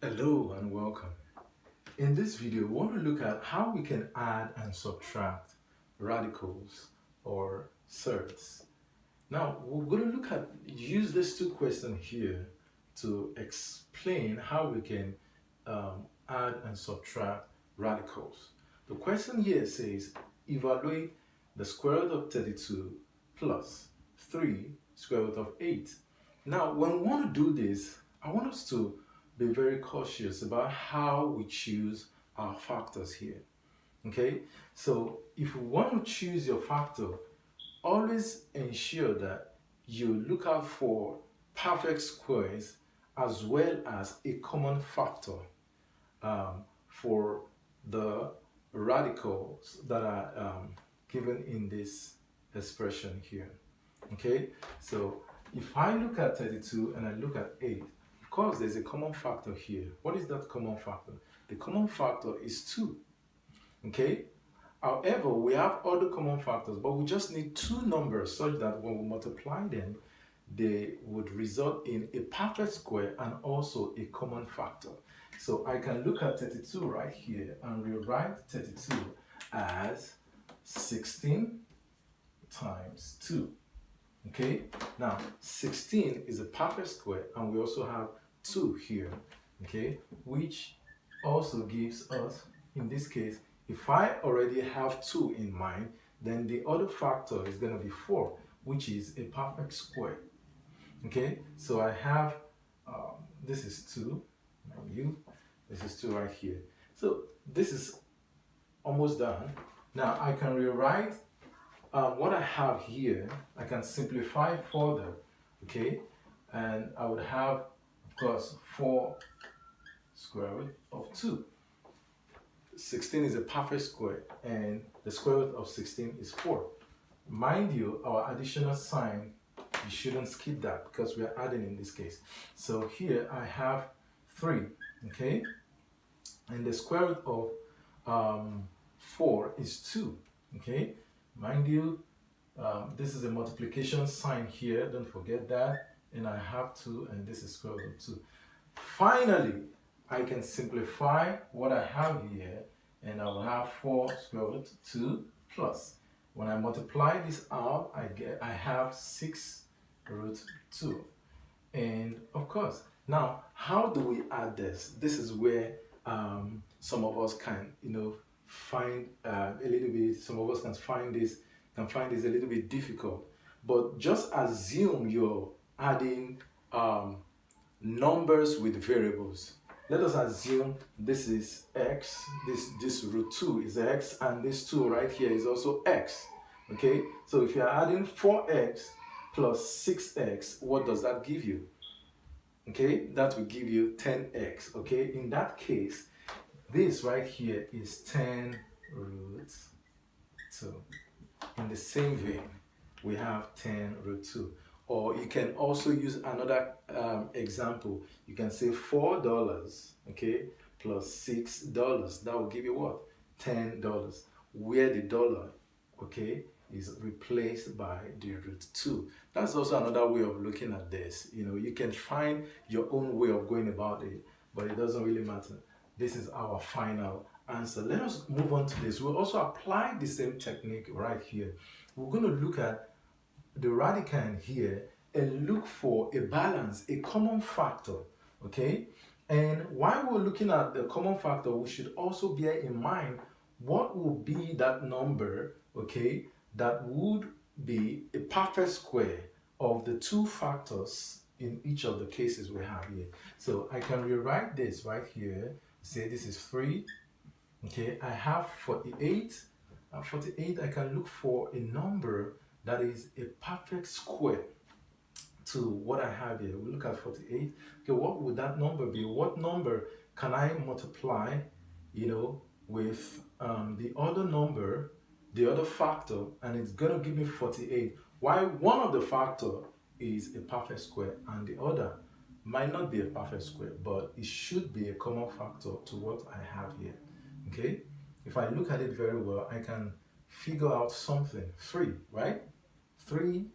Hello and welcome. In this video, we want to look at how we can add and subtract radicals or surds. Now, we're going to use these two questions here to explain how we can add and subtract radicals. The question here says, evaluate the square root of 32 plus 3 square root of 8. Now, when we want to do this, I want us to be very cautious about how we choose our factors here. Okay, so if you want to choose your factor, always ensure that you look out for perfect squares as well as a common factor for the radicals that are given in this expression here. Okay, so if I look at 32 and I look at 8, of course there's a common factor here. What is that common factor? The common factor is 2. Okay, however, we have other common factors, but we just need two numbers such that when we multiply them, they would result in a perfect square and also a common factor. So I can look at 32 right here and rewrite 32 as 16 times 2. Okay, now 16 is a perfect square and we also have 2 here, okay, which also gives us, in this case, if I already have 2 in mind, then the other factor is going to be 4, which is a perfect square. Okay, so I have, this is 2, this is 2 right here. So this is almost done. Now I can rewrite what I have here. I can simplify further, okay, and I would have, of course, 4 square root of 2. 16 is a perfect square and the square root of 16 is 4. Mind you, our additional sign, you shouldn't skip that because we are adding in this case. So here I have 3, okay, and the square root of 4 is 2, okay. Mind you, this is a multiplication sign here, don't forget that, and I have 2 and this is square root of 2. Finally, I can simplify what I have here and I will have 4 square root 2 plus. When I multiply this out, I have 6 root 2. And of course, now how do we add this? This is where some of us can, find a little bit. Some of us can find this a little bit difficult. But just assume you're adding numbers with variables. Let us assume this is x, this root 2 is x, and this 2 right here is also x. Okay, so if you're adding 4x plus 6x, what does that give you? Okay, that will give you 10x. Okay, in that case, this right here is 10 root 2. In the same vein, we have 10 root 2. Or you can also use another example. You can say $4, okay, plus $6. That will give you what? $10. Where the dollar, okay, is replaced by the root 2. That's also another way of looking at this. You can find your own way of going about it, but it doesn't really matter. This is our final answer. Let us move on to this. We'll also apply the same technique right here. We're going to look at the radicand here and look for a balance, a common factor, okay? And while we're looking at the common factor, we should also bear in mind what will be that number, okay, that would be a perfect square of the two factors in each of the cases we have here. So I can rewrite this right here. Say this is 3, okay? I have 48. 48, I can look for a number that is a perfect square to what I have here. We look at 48. Okay, what would that number be? What number can I multiply, with the other number, the other factor, and it's going to give me 48. While one of the factor is a perfect square and the other might not be a perfect square, but it should be a common factor to what I have here. Okay, if I look at it very well, I can figure out something. 3, right? 3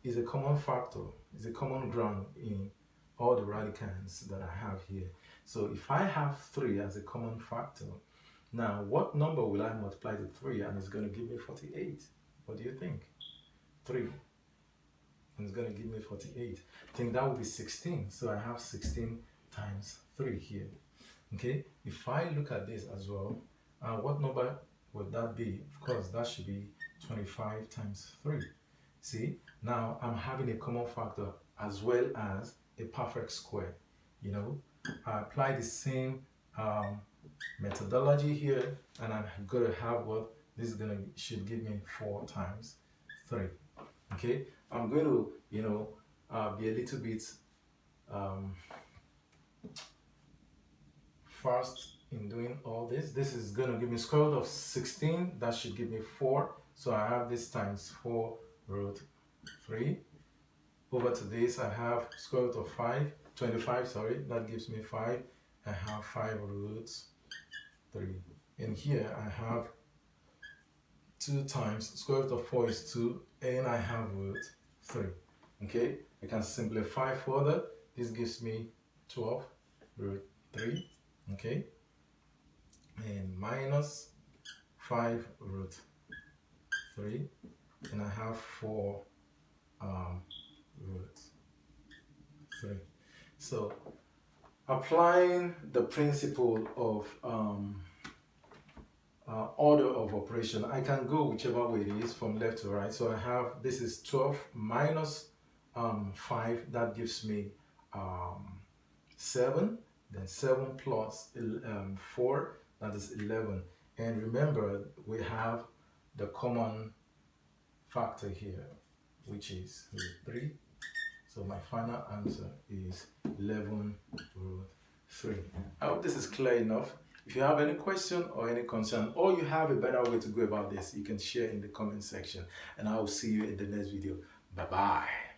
is a common factor, is a common ground in all the radicands that I have here. So if I have 3 as a common factor, now what number will I multiply to 3 and it's going to give me 48? What do you think? 3 and it's going to give me 48. I think that would be 16. So I have 16 times 3 here. Okay, if I look at this as well, what number would that be? Of course, that should be 25 times 3. See, now I'm having a common factor as well as a perfect square. You know, I apply the same methodology here, and I'm going to have what this is should give me 4 times 3. Okay, I'm going to, you know, be a little bit fast in doing all this. This is going to give me square root of 16. That should give me 4. So I have this times 4 root 3. Over to this, I have square root of 25, sorry, that gives me 5. I have 5 roots 3. And here I have 2 times square root of 4 is 2, and I have root 3. Okay, I can simplify further. This gives me 12 root 3. Okay, and minus 5 root 3, and I have 4 root 3. So applying the principle of order of operation, I can go whichever way it is from left to right. So I have, this is 12 minus 5, that gives me 7, then 7 plus 4, that is 11. And remember, we have the common factor here, which is root 3. So my final answer is 11 root 3. I hope this is clear enough. If you have any question or any concern, or you have a better way to go about this, you can share in the comment section, and I will see you in the next video. Bye bye.